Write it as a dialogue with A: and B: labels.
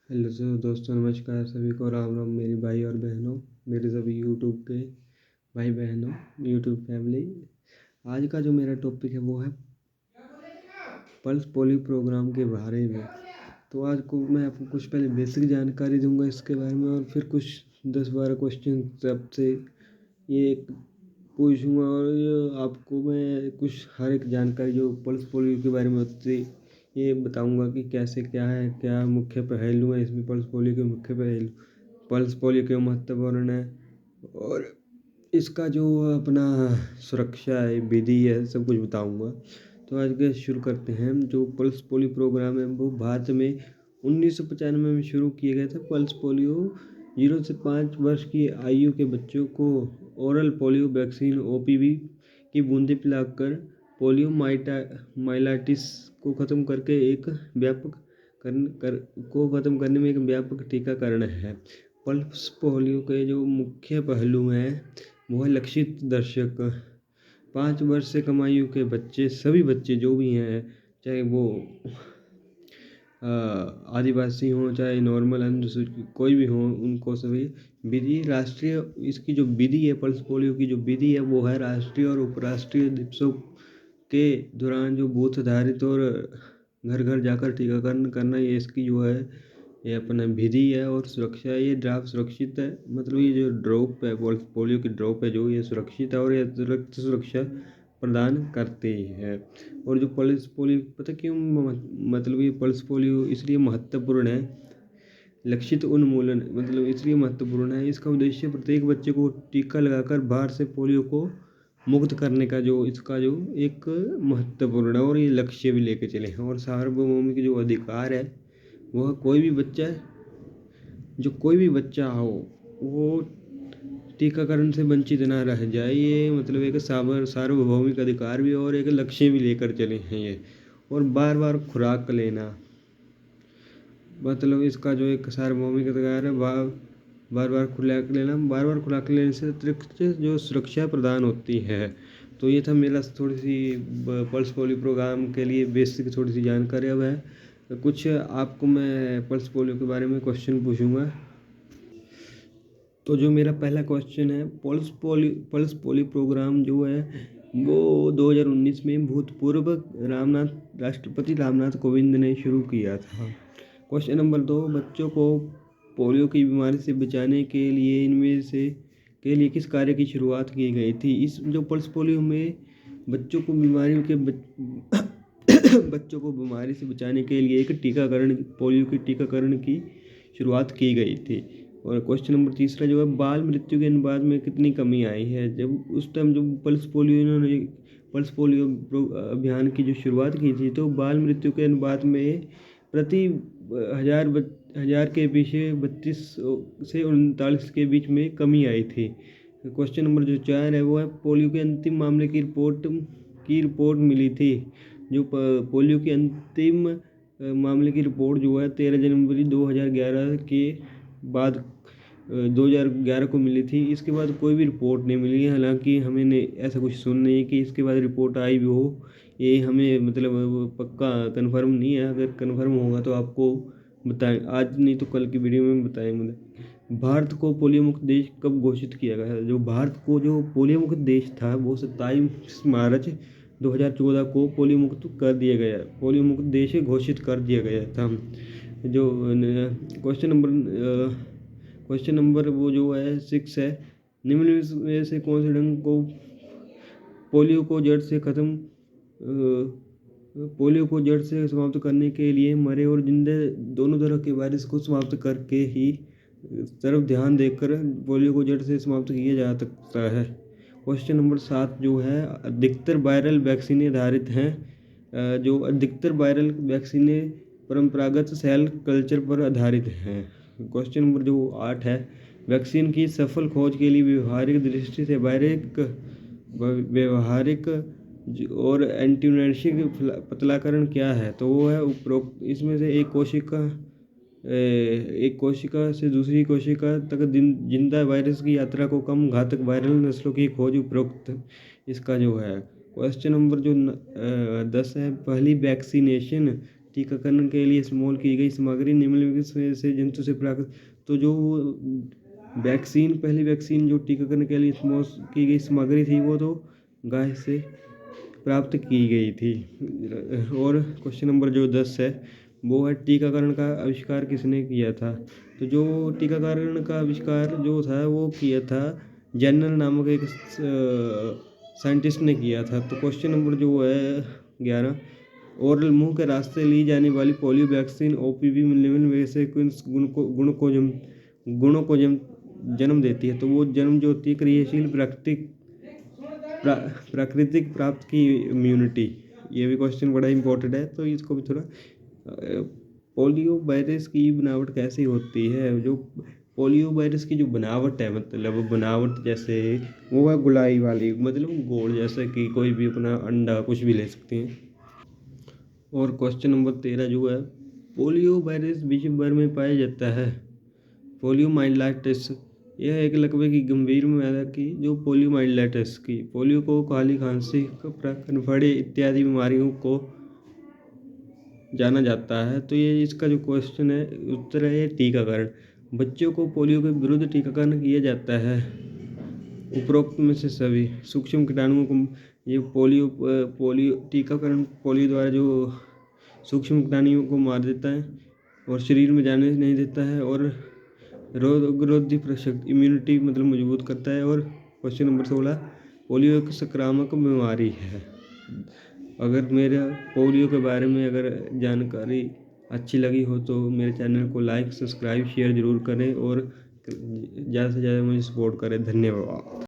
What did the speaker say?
A: Hello sir दोस्तों, नमस्कार सभी को। राम राम मेरे भाई और बहनों, मेरे सभी यूट्यूब के भाई बहनों, यूट्यूब फैमिली। आज का जो मेरा टॉपिक है वो है पल्स पोलियो प्रोग्राम के बारे में। तो आज को मैं आपको कुछ पहले बेसिक जानकारी दूंगा इसके बारे में, और फिर कुछ 10-12 क्वेश्चन सबसे ये पूछूंगा, और ये आपको मैं कुछ हर एक जानकारी जो पल्स पोलियो के बारे में होती है ये बताऊंगा कि कैसे क्या है, क्या मुख्य पहलू है इसमें। पल्स पोलियो के मुख्य पहलू, पल्स पोलियो क्यों महत्वपूर्ण है, और इसका जो अपना सुरक्षा है, विधि है, सब कुछ बताऊंगा। तो आज के शुरू करते हैं। जो पल्स पोलियो प्रोग्राम है वो भारत में 1995 में शुरू किया गया था। पल्स पोलियो 0 से 5 वर्ष की आयु के बच्चों को ओरल पोलियो वैक्सीन OPV की बूंदें पिलाकर पोलियो माइलाइटिस को ख़त्म करके एक व्यापक को ख़त्म करने में एक व्यापक टीकाकरण है। पल्स पोलियो के जो मुख्य पहलू हैं वो है लक्षित दर्शक। 5 वर्ष से कम आयु के बच्चे, सभी बच्चे जो भी हैं, चाहे वो आदिवासी हों चाहे नॉर्मल अनुसूचित कोई भी हो, उनको सभी विधि राष्ट्रीय इसकी जो विधि है, पल्स पोलियो की जो विधि है वो है राष्ट्रीय और उपराष्ट्रीय दिवसों के दौरान जो बूथ आधारित और घर घर जाकर टीकाकरण करना, ये इसकी जो है ये अपना विधि है। और सुरक्षा, ये ड्राप सुरक्षित है, मतलब ये जो ड्रॉप है पल्स पोलियो की ड्रॉप है जो ये सुरक्षित है और ये रक्त सुरक्षा प्रदान करती है। और जो पल्स पोलियो पता क्यों मतलब ये पल्स पोलियो इसलिए महत्वपूर्ण है, लक्षित उन्मूलन मतलब इसलिए महत्वपूर्ण है। इसका उद्देश्य प्रत्येक बच्चे को टीका लगाकर बाहर से पोलियो को मुक्त करने का जो इसका जो एक महत्वपूर्ण है, और ये लक्ष्य भी लेके चले हैं। और सार्वभौमिक जो अधिकार है वह कोई भी बच्चा हो वो टीकाकरण से वंचित ना रह जाए, ये मतलब एक सार्वभौमिक अधिकार भी और एक लक्ष्य भी लेकर चले हैं ये। और बार बार खुराक लेना, मतलब इसका जो एक सार्वभौमिक अधिकार है, बार बार खुराक लेने से अतिरिक्त जो सुरक्षा प्रदान होती है। तो ये था मेरा थोड़ी सी पल्स पोलियो प्रोग्राम के लिए बेसिक थोड़ी सी जानकारी। अब है कुछ आपको मैं पल्स पोलियो के बारे में क्वेश्चन पूछूंगा। तो जो मेरा पहला क्वेश्चन है, पल्स पोलियो प्रोग्राम जो है वो 2019 में भूतपूर्व राष्ट्रपति रामनाथ कोविंद ने शुरू किया था। क्वेश्चन नंबर 2, बच्चों को पोलियो की बीमारी से बचाने के लिए इनमें से के लिए किस कार्य की शुरुआत की गई थी? इस जो पल्स पोलियो में बच्चों को बच्चों को बीमारी से बचाने के लिए एक पोलियो के टीकाकरण की शुरुआत की गई थी। और क्वेश्चन नंबर 3 जो है, बाल मृत्यु के अनुपात में कितनी कमी आई है? जब उस टाइम जो पल्स पोलियो अभियान की जो शुरुआत की थी, तो बाल मृत्यु के अनुपात में प्रति हजार के पीछे 32 से 39 के बीच में कमी आई थी। क्वेश्चन नंबर जो 4 है वो है, पोलियो के अंतिम मामले की रिपोर्ट मिली थी। जो पोलियो के अंतिम मामले की रिपोर्ट जो है 13 जनवरी 2011 के बाद 2011 को मिली थी। इसके बाद कोई भी रिपोर्ट नहीं मिली है। हालांकि हमें ऐसा कुछ सुन नहीं है कि इसके बाद रिपोर्ट आई भी हो, ये हमें मतलब पक्का कंफर्म नहीं है। अगर कंफर्म होगा तो आपको बताएं, आज नहीं तो कल की वीडियो में बताएंगे। भारत को पोलियो मुक्त देश कब घोषित किया गया है? जो भारत को जो पोलियो मुक्त देश था वो 27 मार्च 2014 को पोलियो मुक्त कर दिया गया, पोलियो मुक्त देश घोषित कर दिया गया था। जो क्वेश्चन नंबर वो जो है 6 है, निम्न में से कौन से ढंग को पोलियो को जड़ से समाप्त करने के लिए मरे और जिंदे दोनों तरह के वायरस को समाप्त करके ही तरफ ध्यान देकर पोलियो को जड़ से समाप्त किया जा सकता है? क्वेश्चन नंबर 7 जो है, अधिकतर वायरल वैक्सीनें आधारित हैं। जो अधिकतर वायरल वैक्सीनें परंपरागत सेल कल्चर पर आधारित हैं। क्वेश्चन नंबर जो 8 है, वैक्सीन की सफल खोज के लिए व्यवहारिक दृष्टि से व्यवहारिक और एंटीनार्शिक पतलाकरण क्या है? तो वो है उपरोक्त इसमें से एक कोशिका से दूसरी कोशिका तक जिंदा वायरस की यात्रा को कम घातक वायरल नस्लों की खोज उपरोक्त इसका जो है। क्वेश्चन नंबर जो 10 है, पहली वैक्सीनेशन टीकाकरण के लिए इस्तेमाल की गई सामग्री निम्नलिखित से जंतु से प्राप्त। तो जो वैक्सीन, पहली वैक्सीन जो टीकाकरण के लिए इस्तेमाल की गई सामग्री थी वो तो गाय से प्राप्त की गई थी। और क्वेश्चन नंबर जो 10 है वो है टीकाकरण का आविष्कार किसने किया था। तो जो टीकाकरण का आविष्कार जो था वो किया था जेनर नामक एक साइंटिस्ट ने किया था। तो क्वेश्चन नंबर जो है 11, ओरल मुंह के रास्ते ली जाने वाली पोलियो वैक्सीन ओपीवी निम्न में से किस गुणों को जन्म देती है। तो वो जन्म जो होती है क्रियाशील प्राकृतिक प्राप्त की इम्यूनिटी। ये भी क्वेश्चन बड़ा इंपॉर्टेंट है, तो इसको भी थोड़ा पोलियो वायरस की बनावट कैसी होती है। जो पोलियो वायरस की जो बनावट है, मतलब बनावट जैसे वो है गुलाई वाली, मतलब गोल, जैसे कि कोई भी अपना अंडा कुछ भी ले सकते हैं। और क्वेश्चन नंबर 13 जो है, पोलियो वायरस विश्व भर में पाया जाता है। पोलियोमाइलाइटिस यह एक लकवे की गंभीर बीमारी की जो पोलियोमाइलाइटिस की पोलियो को काली खांसी, कनफड़े इत्यादि बीमारियों को जाना जाता है। तो ये इसका जो क्वेश्चन है उत्तर है ये टीकाकरण। बच्चों को पोलियो के विरुद्ध टीकाकरण किया जाता है। उपरोक्त में से सभी सूक्ष्म कीटाणुओं को ये पोलियो टीकाकरण पोलियो द्वारा जो सूक्ष्म कीटाणुओं को मार देता है और शरीर में जाने नहीं देता है, और रोगरोधी शक्ति इम्यूनिटी मतलब मजबूत करता है। और क्वेश्चन नंबर 16, पोलियो एक संक्रामक बीमारी है। अगर मेरे पोलियो के बारे में अगर जानकारी अच्छी लगी हो तो मेरे चैनल को लाइक, सब्सक्राइब, शेयर ज़रूर करें और ज़्यादा से ज़्यादा मुझे सपोर्ट करें। धन्यवाद।